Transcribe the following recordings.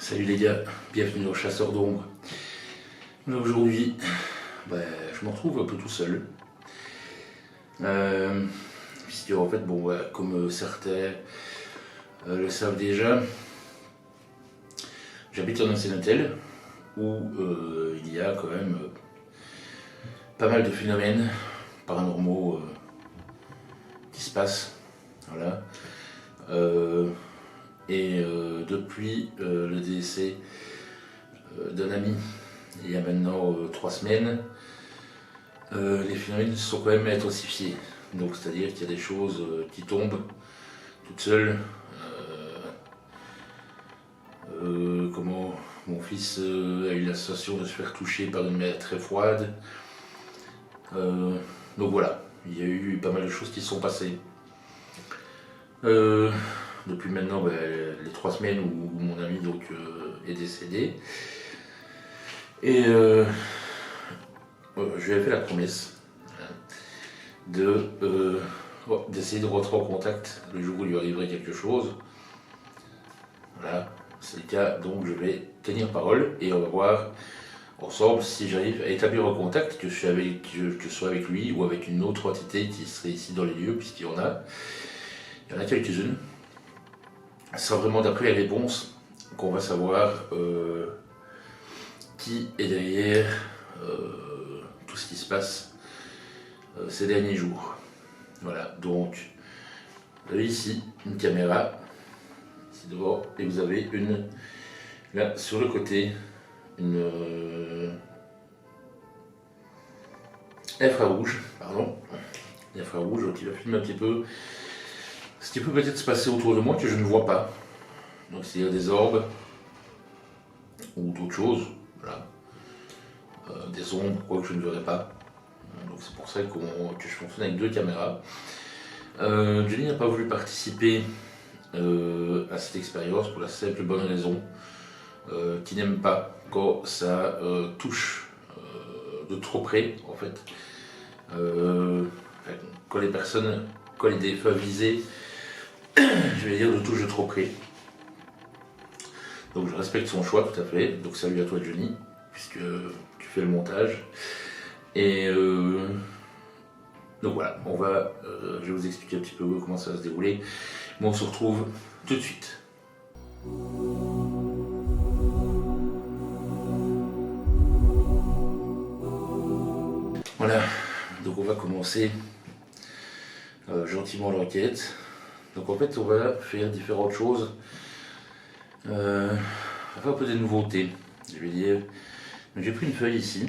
Salut les gars, bienvenue aux Chasseurs d'Ombre. Aujourd'hui, je me retrouve un peu tout seul. Puisque en fait, comme certains le savent déjà, j'habite en ancien hôtel où il y a quand même pas mal de phénomènes paranormaux qui se passent. Voilà. Depuis le décès d'un ami, il y a maintenant 3 semaines, les phénomènes sont quand même intensifiés. Donc c'est-à-dire qu'il y a des choses qui tombent toutes seules. Comment mon fils a eu la sensation de se faire toucher par une mer très froide. Donc voilà, il y a eu pas mal de choses qui se sont passées. Depuis maintenant les 3 semaines où mon ami est décédé. Et je lui ai fait la promesse d'essayer de rentrer en contact le jour où il lui arriverait quelque chose. Voilà, c'est le cas, donc je vais tenir parole et on va voir ensemble si j'arrive à établir un contact, que je sois avec lui ou avec une autre entité qui serait ici dans les lieux, puisqu'il y en a. Il y en a quelques-unes. Ce sera vraiment d'après les réponses qu'on va savoir qui est derrière tout ce qui se passe ces derniers jours. Voilà, donc vous avez ici une caméra, ici devant, et vous avez une, là sur le côté, une infrarouge, qui va filmer un petit peu ce qui peut peut-être se passer autour de moi que je ne vois pas. Donc s'il y a des orbes ou d'autres choses, voilà. Des ombres, quoi que je ne verrai pas. Donc c'est pour ça que je fonctionne avec 2 caméras. Jenny n'a pas voulu participer à cette expérience pour la simple bonne raison qu'il n'aime pas quand ça touche de trop près, en fait. Quand les défunts visés, je vais dire, de touche de trop près. Donc je respecte son choix tout à fait. Donc salut à toi Johnny, puisque tu fais le montage. Et donc voilà, je vais vous expliquer un petit peu comment ça va se dérouler. Mais on se retrouve tout de suite. Voilà, donc on va commencer gentiment l'enquête. Donc en fait on va faire différentes choses. On va faire un peu des nouveautés, je vais dire. J'ai pris une feuille ici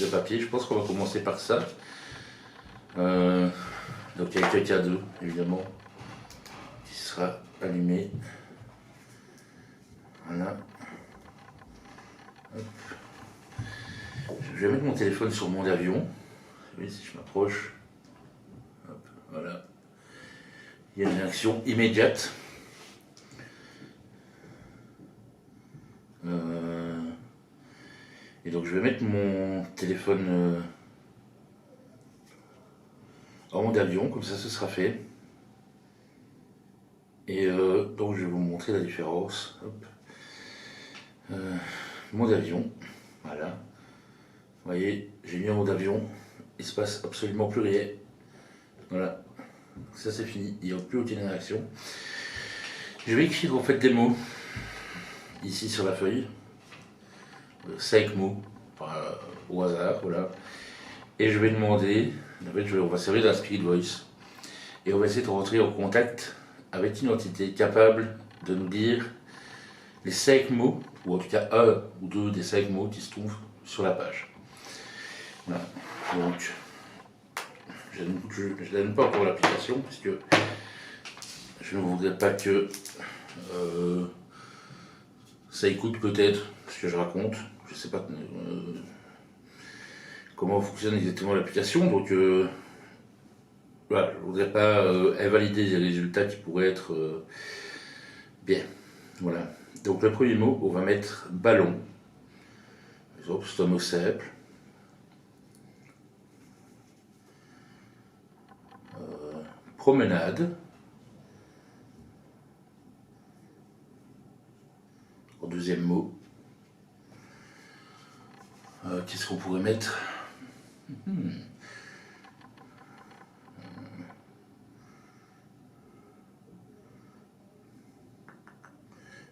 de papier, je pense qu'on va commencer par ça. Donc il y a quelqu'un d'eux, évidemment, qui sera allumé. Voilà. Hop. Je vais mettre mon téléphone sur mon avion. Oui, si je m'approche. Hop, voilà. Il y a une réaction immédiate. Et donc je vais mettre mon téléphone en mode avion, comme ça ce sera fait. Et donc je vais vous montrer la différence. Hop. Mode avion, voilà. Vous voyez, j'ai mis en mode avion, il se passe absolument plus rien. Voilà, ça c'est fini, il n'y a plus aucune réaction. Je vais écrire en fait des mots ici sur la feuille. 5 mots au hasard, voilà. Et je vais demander, en fait on va servir d'un Spirit Voice. Et on va essayer de rentrer en contact avec une entité capable de nous dire les 5 mots, ou en tout cas 1 ou 2 des 5 mots qui se trouvent sur la page. Voilà. Donc, je ne donne pas encore l'application, puisque je ne voudrais pas que ça écoute peut-être ce que je raconte. Je ne sais pas comment fonctionne exactement l'application, donc voilà, je ne voudrais pas invalider des résultats qui pourraient être bien. Voilà. Donc le premier mot, on va mettre ballon. Par exemple, c'est un mot simple. Promenade. deuxième mot. Qu'est-ce qu'on pourrait mettre?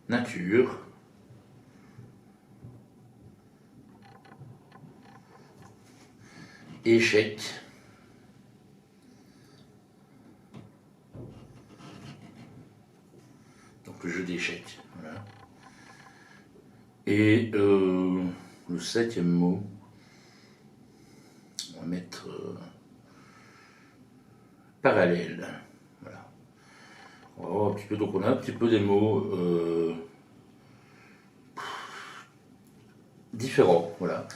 Nature. Échec. Donc le jeu d'échecs. Voilà. Et le septième mot, on va mettre parallèle. Voilà. On va voir un petit peu, donc on a un petit peu des mots différents. Voilà.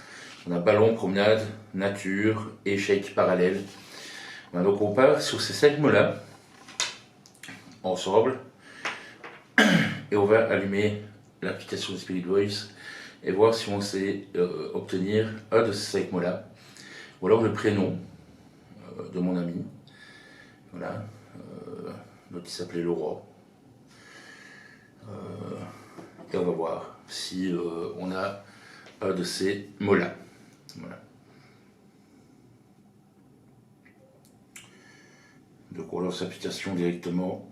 On a ballon, promenade, nature, échec, parallèle. Voilà, donc on part sur ces 5 mots-là, ensemble, et on va allumer l'application de Spirit Voice et voir si on sait obtenir un de ces 5 mots-là, ou alors le prénom de mon ami, voilà, donc il s'appelait Laurent, et on va voir si on a un de ces mots-là. Voilà. Donc on lance l'application directement.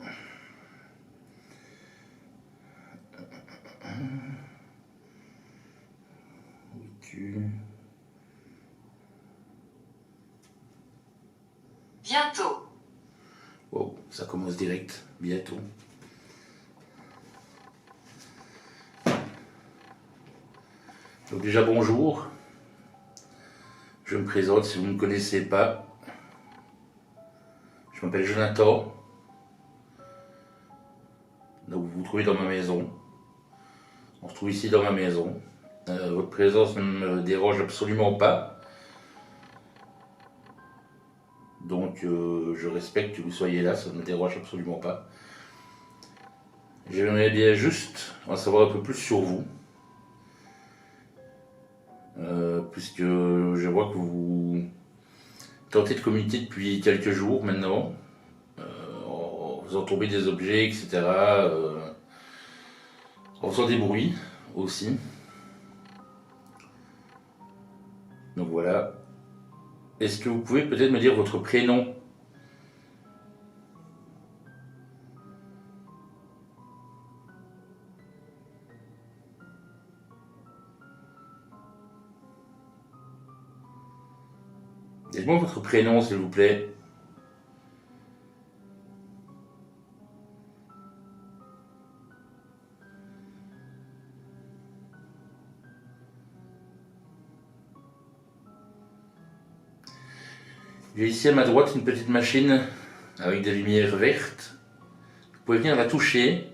Bientôt. Oh, ça commence direct, bientôt. Donc déjà bonjour. Je me présente si vous ne me connaissez pas. Je m'appelle Jonathan. Donc vous vous trouvez dans ma maison. On se trouve ici dans ma maison. Votre présence ne me dérange absolument pas. Donc je respecte que vous soyez là, ça ne me dérange absolument pas. J'aimerais bien juste en savoir un peu plus sur vous. Puisque je vois que vous tentez de communiquer depuis quelques jours maintenant, en faisant tomber des objets, etc. En faisant des bruits aussi. Donc voilà. Est-ce que vous pouvez peut-être me dire votre prénom? Dites-moi votre prénom, s'il vous plaît. J'ai ici à ma droite une petite machine avec des lumières vertes. Vous pouvez venir la toucher.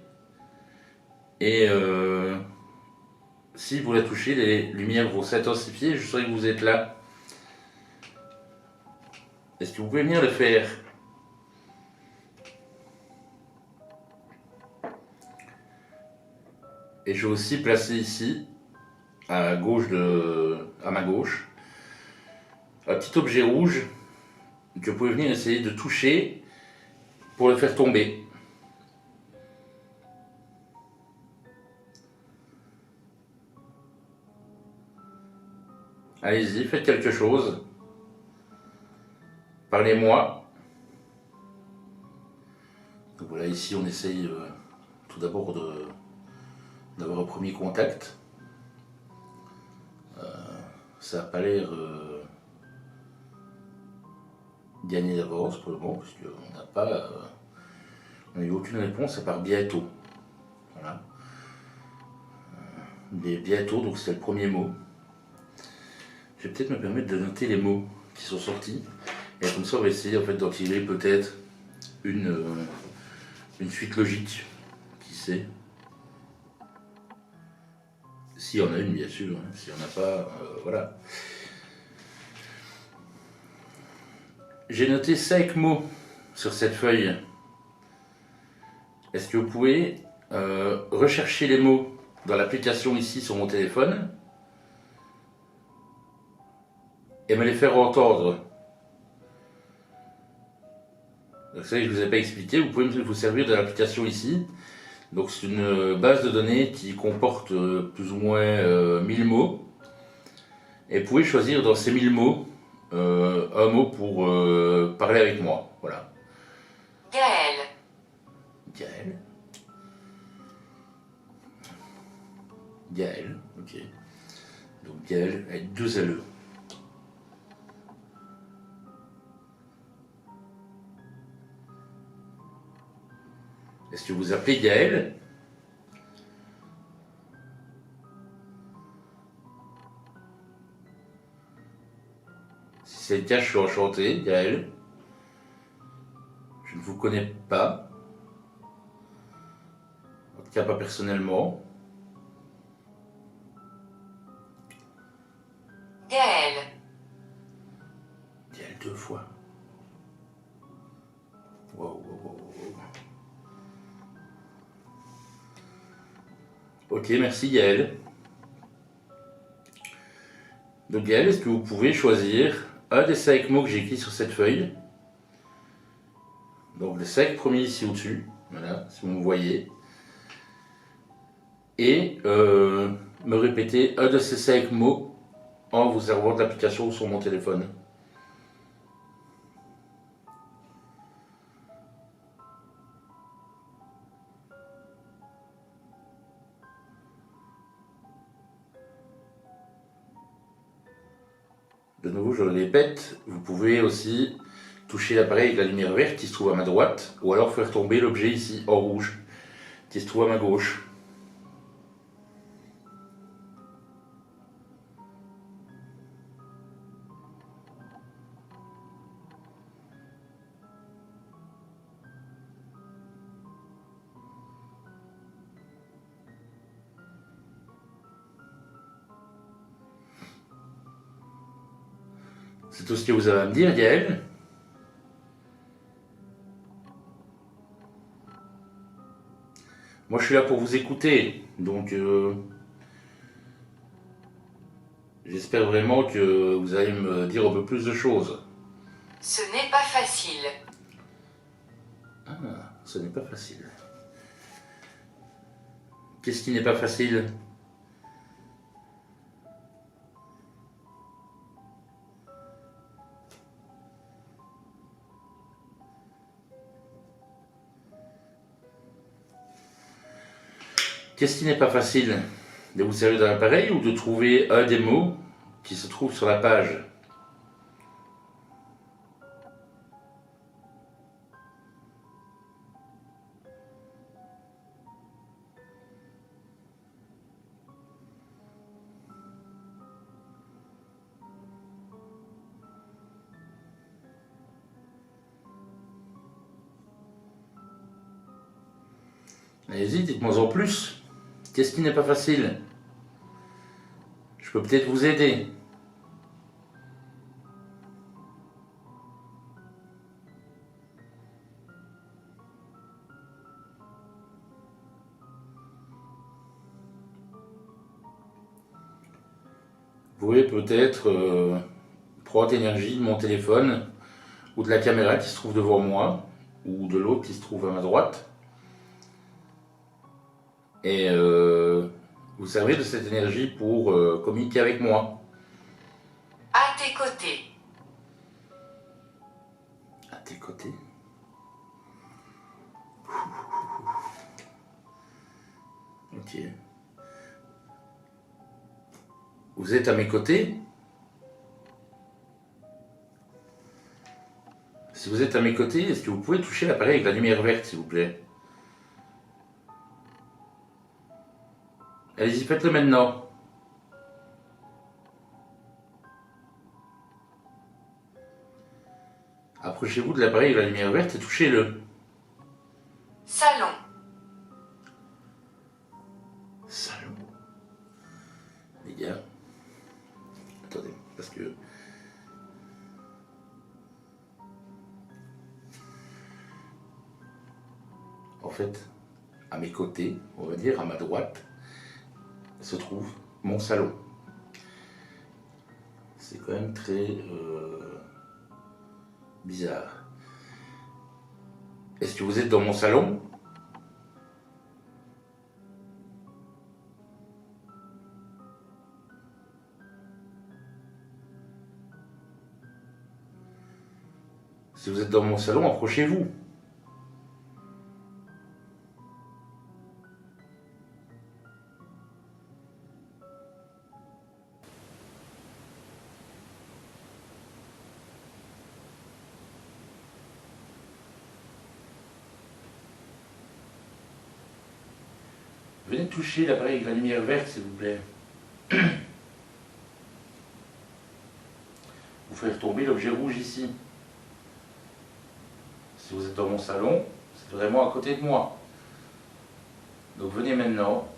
Et si vous la touchez, les lumières vont s'intensifier. Je saurai que vous êtes là. Est-ce que vous pouvez venir le faire? Et je vais aussi placer ici, à ma gauche, un petit objet rouge que vous pouvez venir essayer de toucher pour le faire tomber. Allez-y, faites quelque chose. Parlez-moi. Donc voilà, ici on essaye tout d'abord d'avoir un premier contact. Ça n'a pas l'air gagné d'avance pour le moment, puisqu'on n'a pas... on n'a eu aucune réponse à part bientôt. Voilà. Mais bientôt, donc c'est le premier mot. Je vais peut-être me permettre de noter les mots qui sont sortis. Et comme ça, on va essayer en fait d'en tirer peut-être une suite logique. Qui sait? S'il y en a une, bien sûr. Hein. S'il n'y en a pas, voilà. J'ai noté 5 mots sur cette feuille. Est-ce que vous pouvez rechercher les mots dans l'application ici sur mon téléphone et me les faire entendre? Donc ça, je ne vous ai pas expliqué. Vous pouvez vous servir de l'application ici Donc c'est une base de données qui comporte plus ou moins 1000 mots. Et vous pouvez choisir dans ces 1000 mots un mot pour parler avec moi. Voilà. Gaël. Gaël. Gaël, ok. Donc Gaël avec 2 LE. Est-ce que vous appelez Gaël? Si c'est le cas, je suis enchanté, Gaël. Je ne vous connais pas. En tout cas, pas personnellement. Gaël. Gaël 2 fois. Wow, wow, wow, wow. Ok, merci Gaël. Donc Gaël, est-ce que vous pouvez choisir un des 5 mots que j'ai écrits sur cette feuille? Donc les 5 premiers ici au-dessus, voilà, si vous me voyez. Et me répéter un de ces 5 mots en vous servant de l'application sur mon téléphone. De nouveau, je le répète, vous pouvez aussi toucher l'appareil avec la lumière verte qui se trouve à ma droite, ou alors faire tomber l'objet ici en rouge qui se trouve à ma gauche. C'est tout ce que vous avez à me dire, Gaël? Moi, je suis là pour vous écouter, donc j'espère vraiment que vous allez me dire un peu plus de choses. Ce n'est pas facile. Ah, ce n'est pas facile. Qu'est-ce qui n'est pas facile? Qu'est-ce qui n'est pas facile? De vous servir d'un appareil ou de trouver un des mots qui se trouve sur la page? Allez-y, dites-moi en plus. Qu'est-ce qui n'est pas facile? Je peux peut-être vous aider. Vous pouvez peut-être prendre l'énergie de mon téléphone ou de la caméra qui se trouve devant moi ou de l'autre qui se trouve à ma droite et vous servez de cette énergie pour communiquer avec moi. À tes côtés. À tes côtés. Ok. Vous êtes à mes côtés? Si vous êtes à mes côtés, est-ce que vous pouvez toucher l'appareil avec la lumière verte, s'il vous plaît? Allez-y, faites-le maintenant. Approchez-vous de l'appareil avec la lumière verte et touchez-le. Salon. Salon. Les gars. Attendez, parce que... En fait, à mes côtés, on va dire à ma droite, se trouve mon salon. C'est quand même très bizarre. Est-ce que vous êtes dans mon salon? Si vous êtes dans mon salon, approchez-vous. Venez toucher l'appareil avec la lumière verte, s'il vous plaît. Vous ferez tomber l'objet rouge ici. Si vous êtes dans mon salon, c'est vraiment à côté de moi. Donc venez maintenant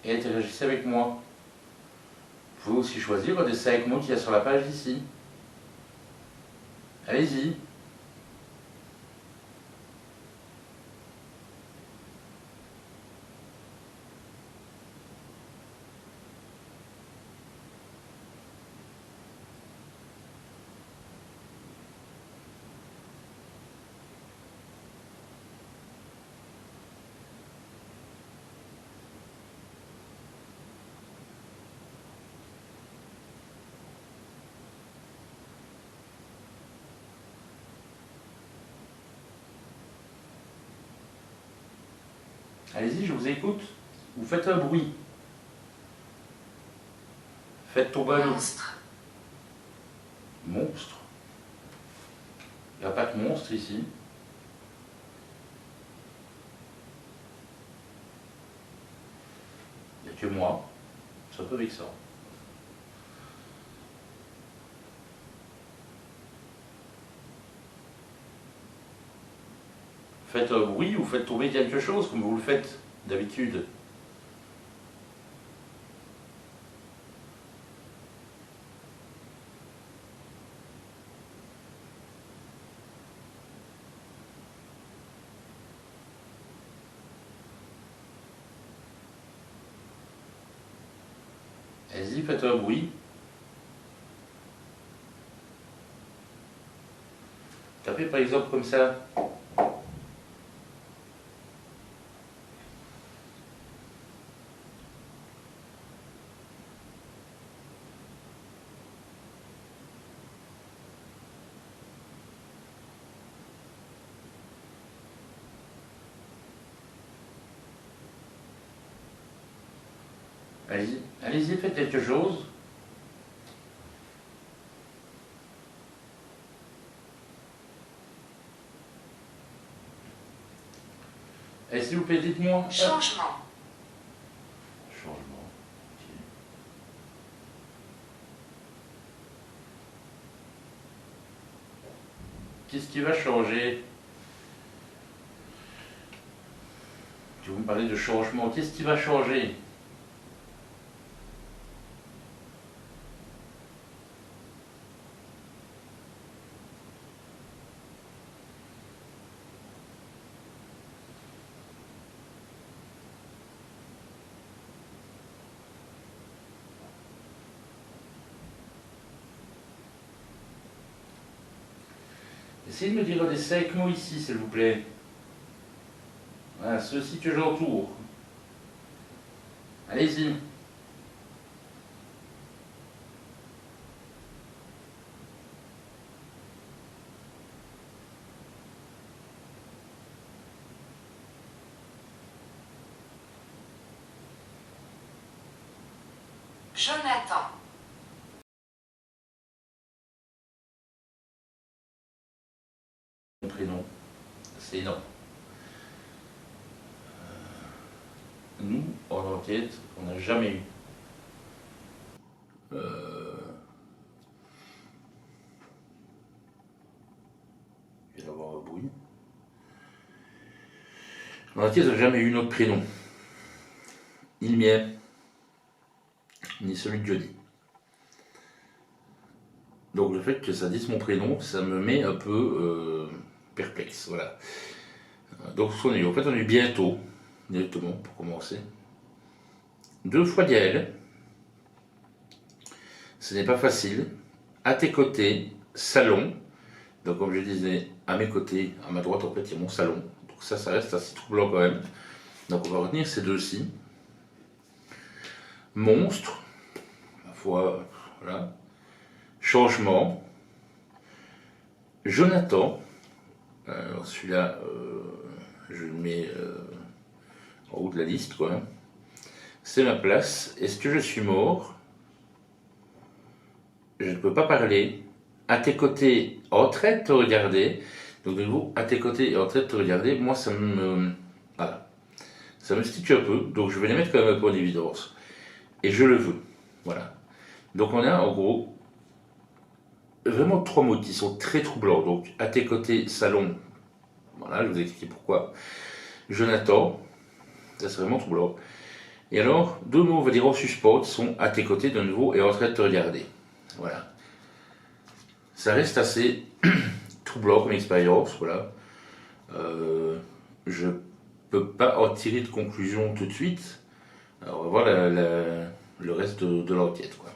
et interagissez avec moi. Vous pouvez aussi choisir un des 5 mots qu'il y a sur la page ici. Allez-y. Allez-y, je vous écoute. Vous faites un bruit. Faites tomber un Monstre. monstre. Il n'y a pas de monstre ici. Il n'y a que moi. C'est un peu vexant. Faites un bruit ou faites tomber quelque chose comme vous le faites d'habitude. Allez-y, faites un bruit. Tapez par exemple comme ça. Allez-y, allez-y, faites quelque chose. Et s'il vous plaît, dites-moi. Changement. Changement. Ok. Qu'est-ce qui va changer? Vous me parlez de changement. Qu'est-ce qui va changer? Essayez de me dire des 5 mots ici, s'il vous plaît. Voilà, ceux-ci que j'entoure. Allez-y. Jonathan. Mon prénom, c'est non. Nous, en enquête, on n'a jamais eu. Il va y avoir un bruit. En enquête, on n'a jamais eu notre prénom. Ni le mien, ni celui de Johnny. Donc le fait que ça dise mon prénom, ça me met un peu perplexe. Voilà. Donc ce qu'on a eu, en fait, on a eu bientôt, directement, pour commencer. 2 fois Gaël. Ce n'est pas facile. À tes côtés, salon. Donc comme je disais, à mes côtés, à ma droite, en fait, il y a mon salon. Donc ça reste assez troublant quand même. Donc on va retenir ces deux-ci. Monstre. Ma foi, voilà. Changement. Jonathan, alors celui-là, je le mets en haut de la liste, quoi. C'est ma place. Est-ce que je suis mort? Je ne peux pas parler. À tes côtés, en train de te regarder. Donc de nouveau, à tes côtés et en train de te regarder, moi ça me... Voilà. Ça me situe un peu, donc je vais les mettre quand même un peu en évidence. Et je le veux. Voilà. Donc on a en gros vraiment trois mots qui sont très troublants. Donc à tes côtés, salon. Voilà, je vous ai expliqué pourquoi. Jonathan, ça c'est vraiment troublant. Et alors, deux mots, on va dire en suspens, qui sont à tes côtés de nouveau et en train de te regarder. Voilà. Ça reste assez troublant comme expérience, voilà. Je peux pas en tirer de conclusion tout de suite. Alors, on va voir le reste de l'enquête, quoi.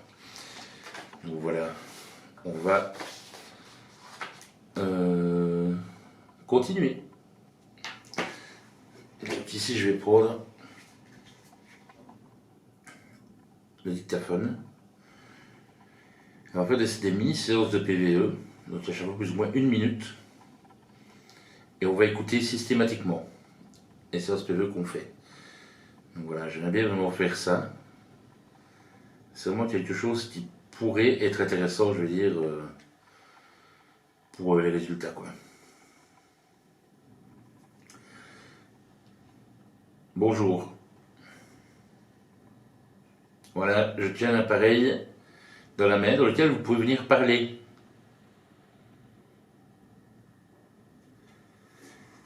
Donc voilà, on va continuer. Donc ici, je vais prendre le dictaphone. En fait, c'est des mini-séances de PVE, donc à chaque fois plus ou moins 1 minute. Et on va écouter systématiquement les séances PVE qu'on fait. Donc voilà, j'aimerais bien vraiment faire ça. C'est vraiment quelque chose qui pourrait être intéressant, je veux dire, pour les résultats, quoi. Bonjour. Voilà, je tiens un appareil dans la main dans lequel vous pouvez venir parler.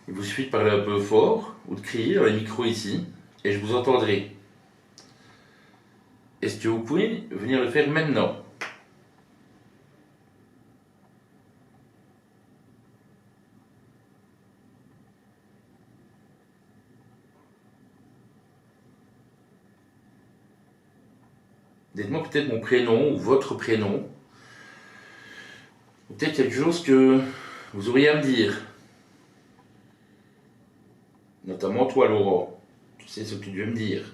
Il vous suffit de parler un peu fort ou de crier dans les micros ici et je vous entendrai. Est-ce que vous pouvez venir le faire maintenant? Dites-moi peut-être mon prénom ou votre prénom. Ou peut-être quelque chose que vous auriez à me dire. Notamment toi, Laurent. Tu sais ce que tu veux me dire.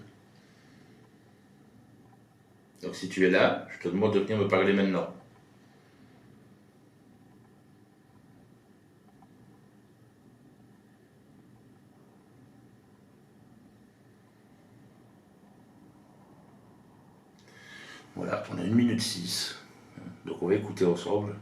Donc si tu es là, je te demande de venir me parler maintenant. Voilà, on a 1 minute 6. Donc on va écouter ensemble.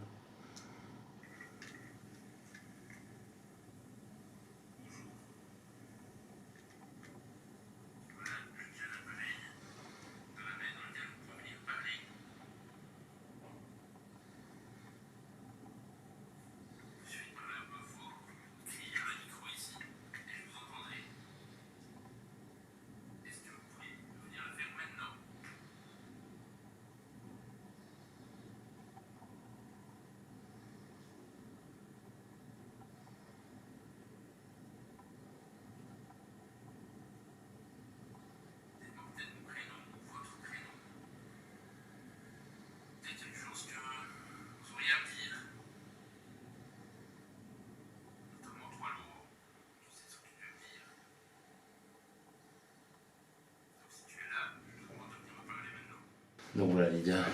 Donc voilà les gars.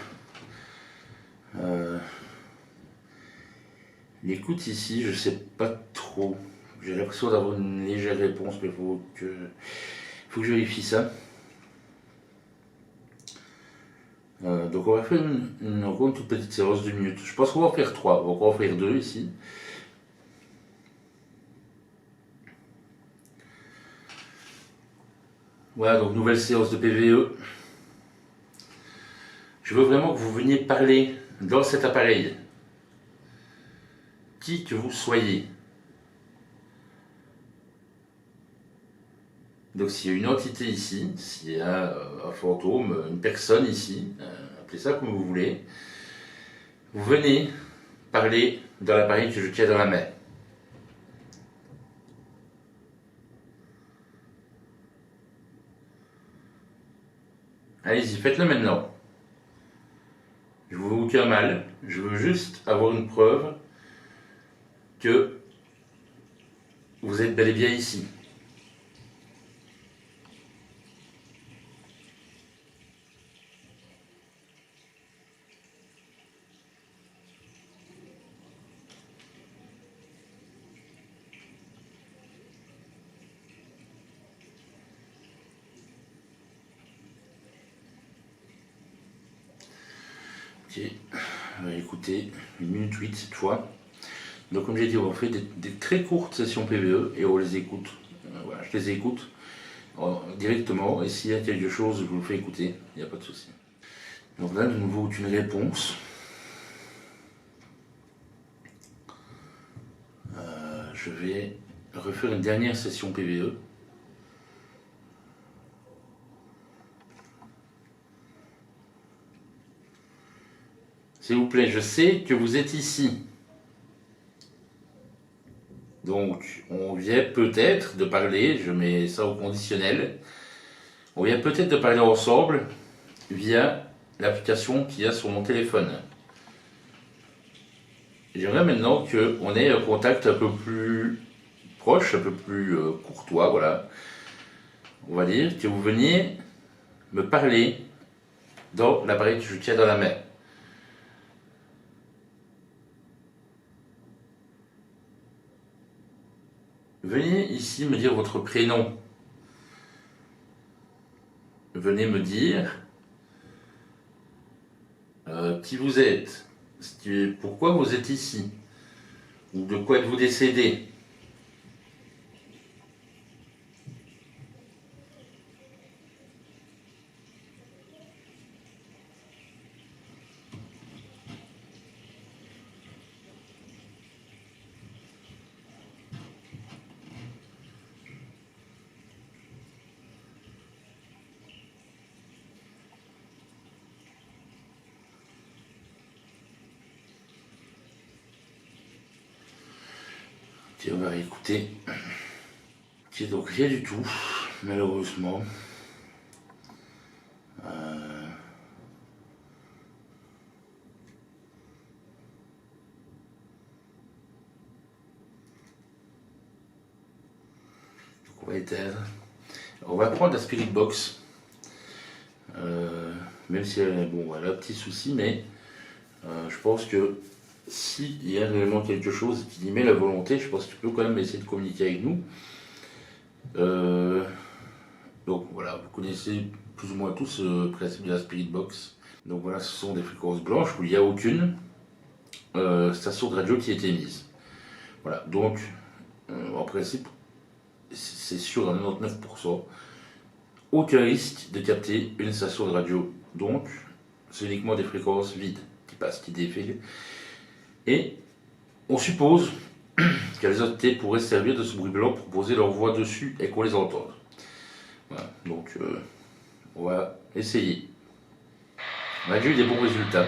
L'écoute ici, je sais pas trop. J'ai l'impression d'avoir une légère réponse, mais faut que je vérifie ça. Donc on va faire encore une toute petite séance de minutes. Je pense qu'on va en faire 3, on va en faire 2 ici. Voilà, donc nouvelle séance de PVE. Je veux vraiment que vous veniez parler dans cet appareil. Qui que vous soyez. Donc s'il y a une entité ici, s'il y a un fantôme, une personne ici, appelez ça comme vous voulez, vous venez parler dans l'appareil que je tiens dans la main. Allez-y, faites-le maintenant. Je vous veux aucun mal, je veux juste avoir une preuve que vous êtes bel et bien ici. Ok, on va écouter 1 minute 8 cette fois. Donc comme j'ai dit, on fait des très courtes sessions PVE et on les écoute. Voilà, je les écoute directement et s'il y a quelque chose, je vous le fais écouter, il n'y a pas de souci. Donc là, de nouveau, une réponse. Je vais refaire une dernière session PVE. S'il vous plaît, je sais que vous êtes ici. Donc, on vient peut-être de parler, je mets ça au conditionnel, on vient peut-être de parler ensemble via l'application qu'il y a sur mon téléphone. J'aimerais maintenant qu'on ait un contact un peu plus proche, un peu plus courtois, voilà. On va dire que vous veniez me parler dans l'appareil que je tiens dans la main. Venez ici me dire votre prénom. Venez me dire qui vous êtes, pourquoi vous êtes ici, ou de quoi êtes-vous décédé. Ok, on va écouter. Ok, donc rien du tout, malheureusement. Donc on va éteindre. On va prendre la Spirit Box. Même si elle, bon, elle a un petit souci, mais je pense que s'il y a réellement quelque chose qui y met la volonté, je pense que tu peux quand même essayer de communiquer avec nous. Donc voilà, vous connaissez plus ou moins tous le principe de la Spirit Box. Donc voilà, ce sont des fréquences blanches où il n'y a aucune station de radio qui a été émise. Voilà, donc en principe, c'est sûr à 99%, aucun risque de capter une station de radio. Donc, c'est uniquement des fréquences vides qui passent, qui défilent. Et on suppose que les OT pourraient se servir de ce bruit blanc pour poser leur voix dessus et qu'on les entende. Voilà, donc on va essayer. On a déjà eu des bons résultats.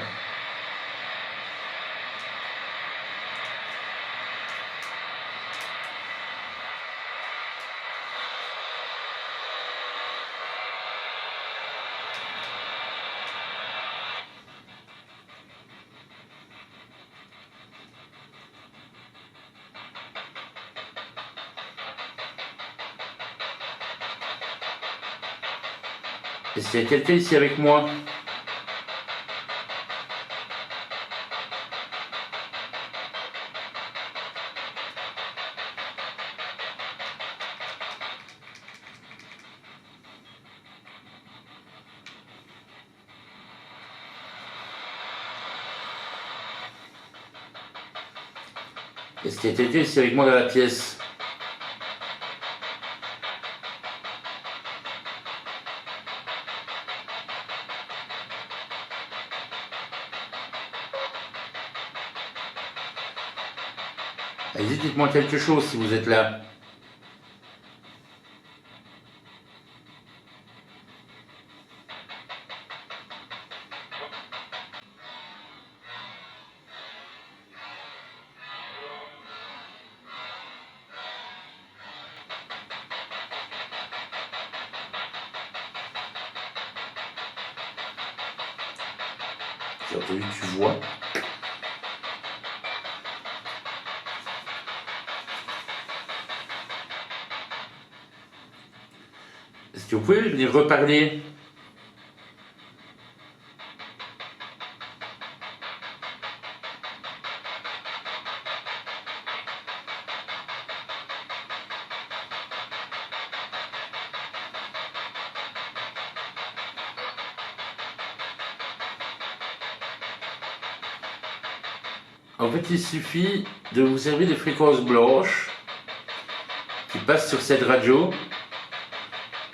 Est-ce qu'il y a quelqu'un ici avec moi? Est-ce qu'il y a quelqu'un ici avec moi dans la pièce? Allez-y, dites-moi quelque chose si vous êtes là. J'ai entendu que tu vois. Est-ce que vous pouvez venir reparler? En fait, il suffit de vous servir des fréquences blanches qui passent sur cette radio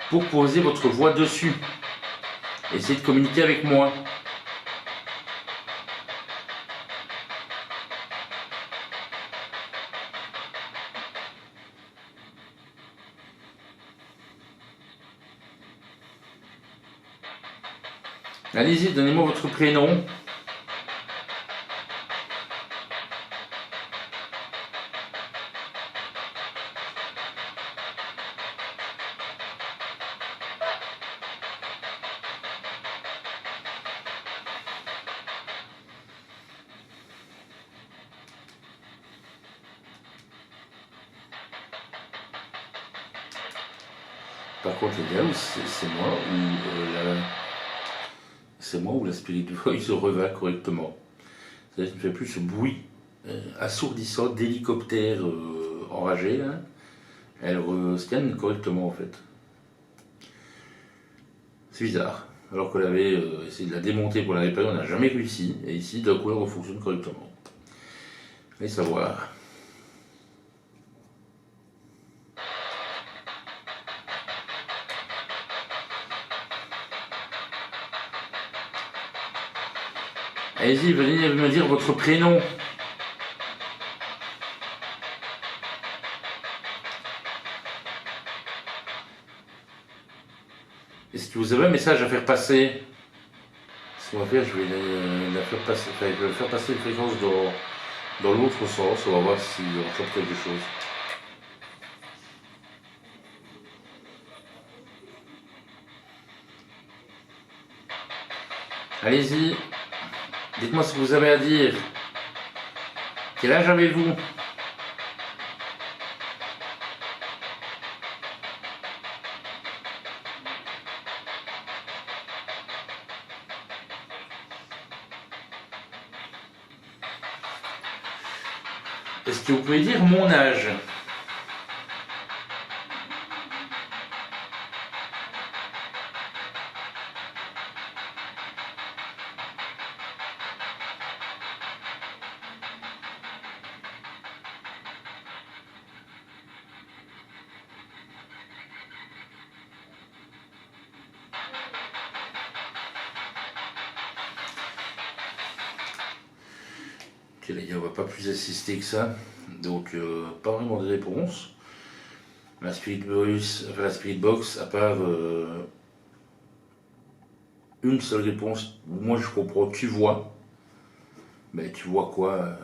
pour poser votre voix dessus. Essayez de communiquer avec moi. Allez-y, donnez-moi votre prénom. Par contre, les gars, c'est moi ou la Spirit Voice revint correctement. C'est-à-dire qu'il ne fait plus ce bruit assourdissant d'hélicoptère enragé. Là. Elle scanne correctement en fait. C'est bizarre. Alors qu'on avait essayé de la démonter pour la réparer, on n'a jamais réussi. Et ici, d'un coup, elle fonctionne correctement. Allez savoir. Allez-y, venez me dire votre prénom. Est-ce que vous avez un message à faire passer? Ce qu'on va faire, je vais la faire passer, je vais faire passer une fréquence dans l'autre sens. On va voir si on chope quelque chose. Allez-y. Dites-moi ce que vous avez à dire. Quel âge avez-vous? Est-ce que vous pouvez dire mon âge? Ok les gars, on va pas plus assister que ça. Donc pas vraiment de réponse. La Spirit Box, à part une seule réponse, moi je comprends, tu vois. Mais tu vois quoi?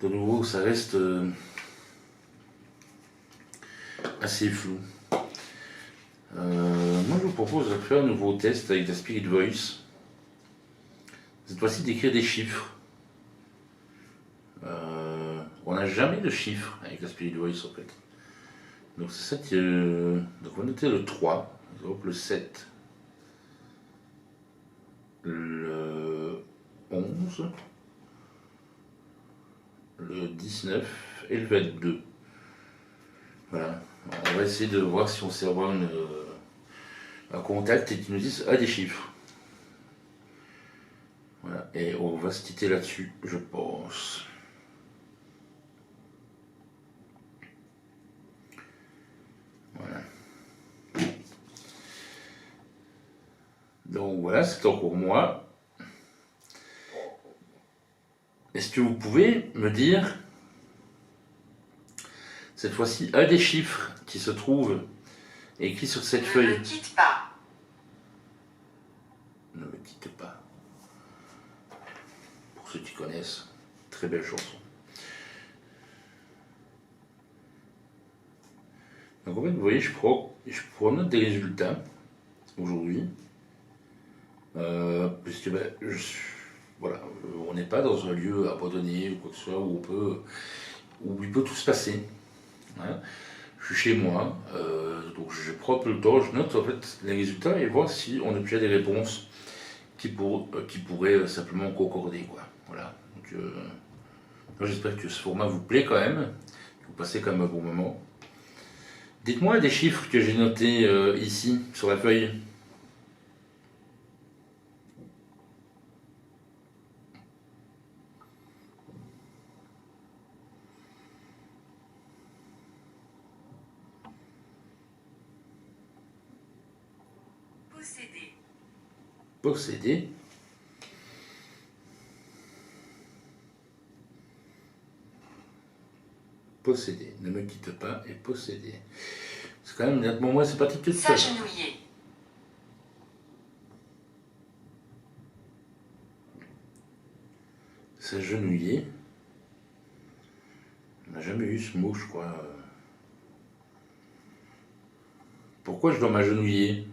De nouveau, ça reste assez flou. Moi je vous propose de faire un nouveau test avec la Spirit Voice. Cette fois-ci d'écrire des chiffres. On n'a jamais de chiffres avec la Spirit Voice en fait. Donc c'est ça qui donc on va noter le 3, donc le 7, le 11, le 19 et le 22. Voilà. On va essayer de voir si on sait avoir un contact et qui nous dise des chiffres. Voilà. Et on va se quitter là-dessus, je pense. Voilà. Donc voilà, c'est encore moi. Est-ce que vous pouvez me dire, cette fois-ci, un des chiffres qui se trouve écrit sur cette feuille? Ne me quitte pas. Ne me quitte pas. Pour ceux qui connaissent, très belle chanson. Donc en fait, vous voyez, je prends note des résultats aujourd'hui. Puisque voilà, on n'est pas dans un lieu abandonné ou quoi que ce soit où il peut tout se passer. Hein. Je suis chez moi, donc je prends un peu le temps, je note en fait les résultats et voir si on a déjà des réponses qui pourraient simplement concorder, quoi. Voilà. Donc, moi j'espère que ce format vous plaît quand même, que vous passez quand même un bon moment. Dites-moi des chiffres que j'ai notés ici sur la feuille. Posséder. Posséder. Posséder. Ne me quitte pas et posséder. C'est quand même nettement moins sympathique que ça. S'agenouiller. S'agenouiller. On n'a jamais eu ce mot, je crois. Pourquoi je dois m'agenouiller?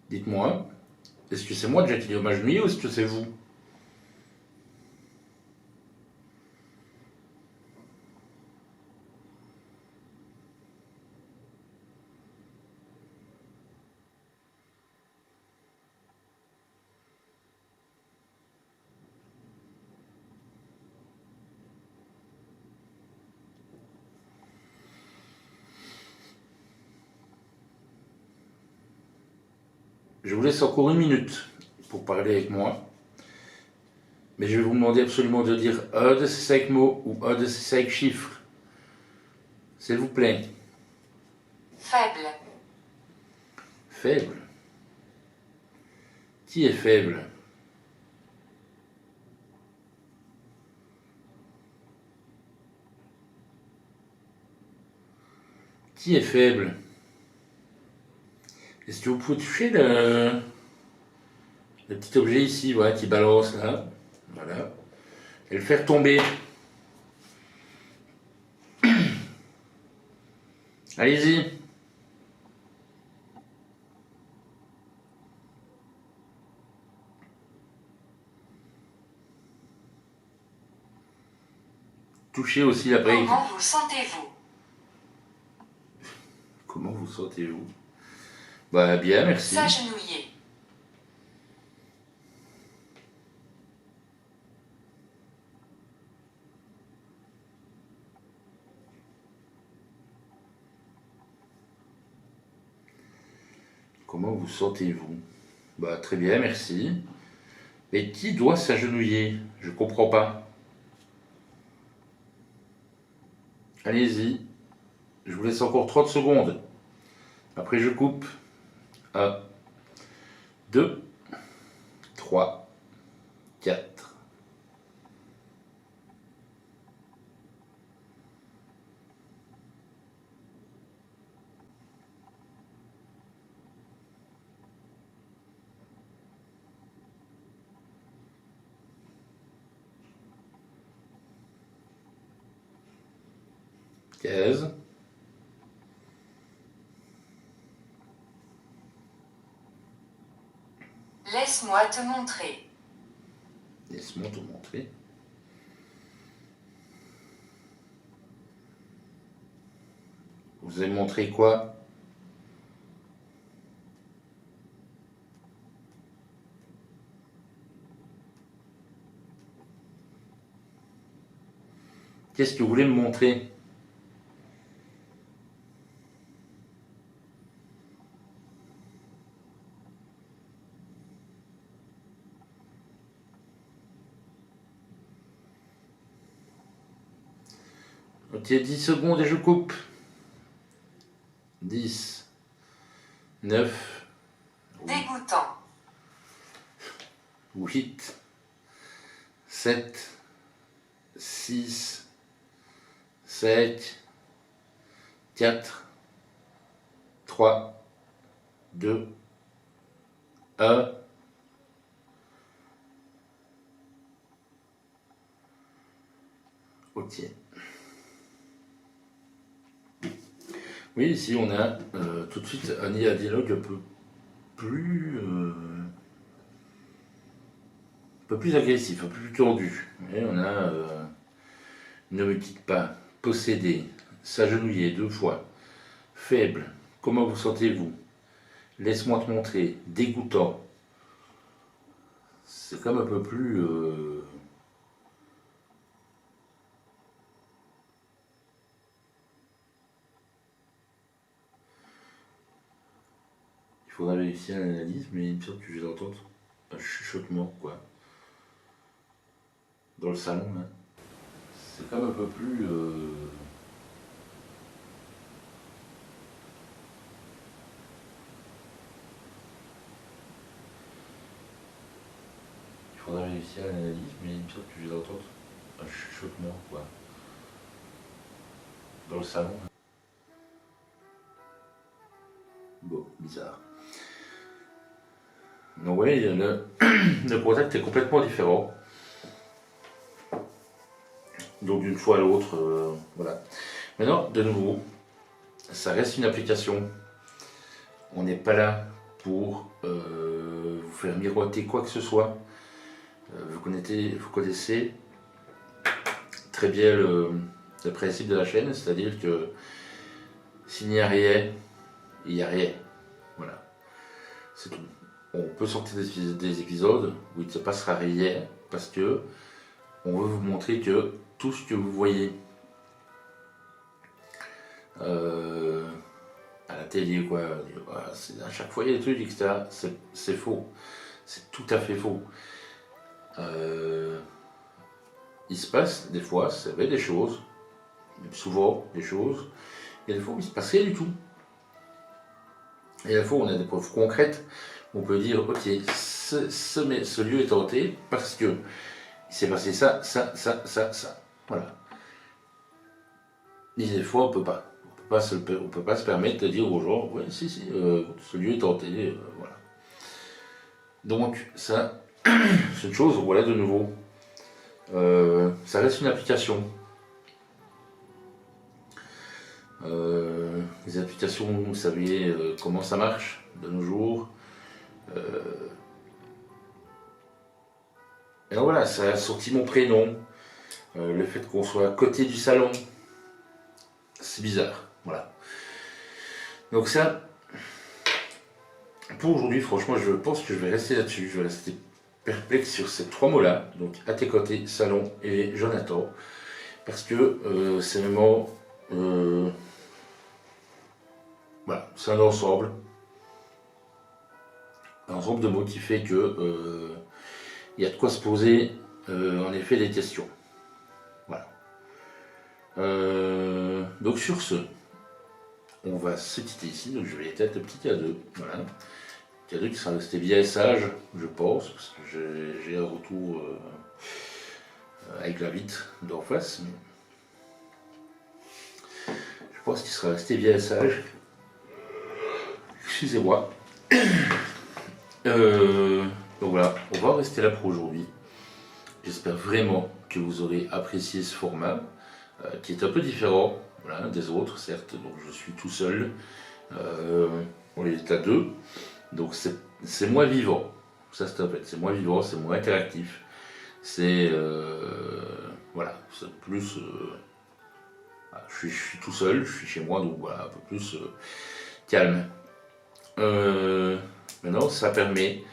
Dites-moi, est-ce que c'est moi déjà qui dois m'agenouiller ou est-ce que c'est vous? Je vous laisse encore 1 minute pour parler avec moi. Mais je vais vous demander absolument de dire un de ces 5 mots ou un de ces 5 chiffres. S'il vous plaît. Faible. Faible. Qui est faible? Qui est faible? Est-ce que vous pouvez toucher le petit objet ici, voilà, qui balance là? Voilà. Et le faire tomber. Allez-y. Touchez aussi après. Comment vous sentez-vous? Comment vous sentez-vous? Bah bien, merci. S'agenouiller. Comment vous sentez-vous? Bah très bien, merci. Mais qui doit s'agenouiller? Je comprends pas. Allez-y. Je vous laisse encore 30 secondes. Après je coupe. 1, 2, 3, 4. Quinze. Laisse-moi te montrer. Laisse-moi te montrer. Vous avez montré quoi? Qu'est-ce que vous voulez me montrer? Ok, 10 secondes et je coupe. 10, 9, Dégoûtant. 8, 7, 6, 5, 4, 3, 2, 1. Ok. Oui, ici on a tout de suite un dialogue un peu plus agressif, un peu plus tendu. Et on a ne me quitte pas, posséder, s'agenouiller 2 fois, faible, comment vous sentez-vous? Laisse-moi te montrer, dégoûtant. C'est comme un peu plus. Il faudra vérifier l'analyse, mais il me semble que je vais entendre un chuchotement, quoi. Dans le salon, là. c'est comme un peu plus... Il faudra réussir à l'analyse, mais il me semble que je vais entendre un chuchotement, quoi. Dans le salon. Bon, bizarre. Donc oui, le contact est complètement différent. Donc d'une fois à l'autre, voilà. Maintenant, de nouveau, ça reste une application. On n'est pas là pour vous faire miroiter quoi que ce soit. Vous connaissez très bien le principe de la chaîne, c'est-à-dire que s'il n'y a rien, il n'y a rien. Voilà, c'est tout. On peut sortir des épisodes où il ne se passera rien parce que on veut vous montrer que tout ce que vous voyez à la télé, quoi, à chaque fois il y a des trucs, etc. C'est faux. C'est tout à fait faux. Il se passe des fois, c'est vrai, des choses, même souvent des choses, et des fois il ne se passe rien du tout. Et des fois on a des preuves concrètes, on peut dire ok, ce lieu est hanté parce que il s'est passé ça. Voilà. Et des fois on peut pas. On peut pas se permettre de dire aux gens, ouais, si, ce lieu est hanté, voilà. Donc ça, c'est une chose, voilà, de nouveau. Ça reste une application. Les applications, vous savez comment ça marche de nos jours. Et voilà, ça a sorti mon prénom. Le fait qu'on soit à côté du salon, c'est bizarre. Voilà. Donc ça, pour aujourd'hui, franchement, je pense que je vais rester là-dessus. Je vais rester perplexe sur ces trois mots-là. Donc à tes côtés, salon et Jonathan. Parce que c'est vraiment... voilà, c'est un ensemble. Un ensemble de mots qui fait que il y a de quoi se poser en effet des questions. Voilà. Donc sur ce, on va se quitter ici. Donc je vais être le petit cadeau. Voilà. Cadeau qui sera resté bien sage, je pense, parce que j'ai un retour avec la vitre d'en face. Je pense qu'il sera resté bien sage. Excusez-moi. Donc voilà, on va rester là pour aujourd'hui. J'espère vraiment que vous aurez apprécié ce format, qui est un peu différent, voilà, des autres, certes. Donc je suis tout seul, on est à deux, donc c'est moins vivant. Ça c'est en fait, c'est moins vivant, c'est moins interactif. C'est voilà, c'est plus. Je suis tout seul, je suis chez moi, donc voilà, un peu plus calme. Maintenant, ça permet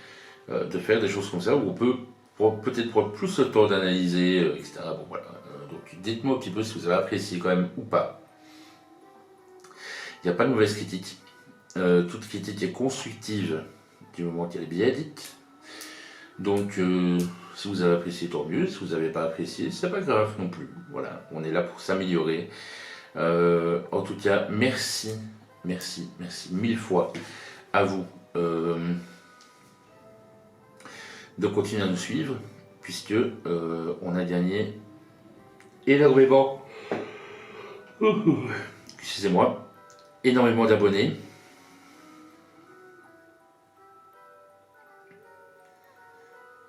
de faire des choses comme ça où on peut peut-être prendre plus le temps d'analyser, etc. Bon, voilà. Donc dites-moi un petit peu si vous avez apprécié quand même ou pas. Il n'y a pas de mauvaise critique. Toute critique est constructive du moment qu'elle est bien dite. Donc si vous avez apprécié, tant mieux. Si vous n'avez pas apprécié, c'est pas grave non plus. Voilà, on est là pour s'améliorer. En tout cas, merci mille fois à vous de continuer à nous suivre, puisque on a gagné énormément, excusez-moi, énormément d'abonnés.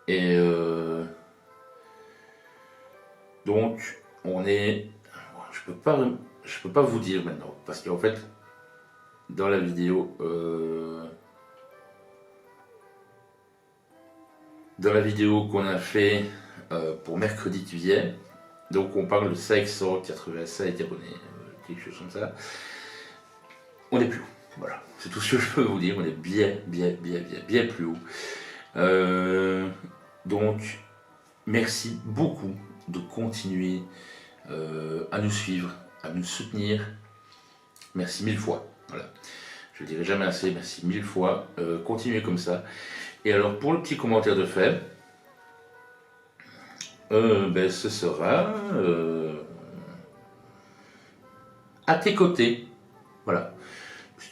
Et donc on est, je peux pas vous dire maintenant, parce qu'en fait dans la vidéo qu'on a fait pour mercredi qui vient, donc on parle de 587 abonnés, quelque chose comme ça. On est plus haut, voilà, c'est tout ce que je peux vous dire, on est bien plus haut. Donc merci beaucoup de continuer à nous suivre, à nous soutenir. Merci mille fois. Voilà. Je ne dirai jamais assez, merci mille fois. Continuez comme ça. Et alors pour le petit commentaire de fait, ce sera À tes côtés. Voilà.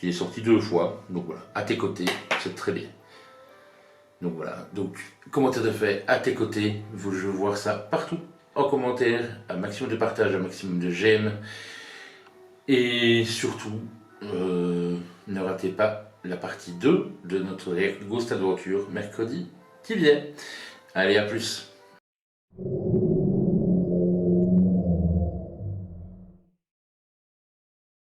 Il est sorti 2 fois. Donc voilà. À tes côtés. C'est très bien. Donc voilà. Donc, commentaire de fait. À tes côtés. Je veux voir ça partout. En commentaire. Un maximum de partage. Un maximum de j'aime. Et surtout, ne ratez pas la partie 2 de notre Ghost Adventure mercredi qui vient. Allez, à plus.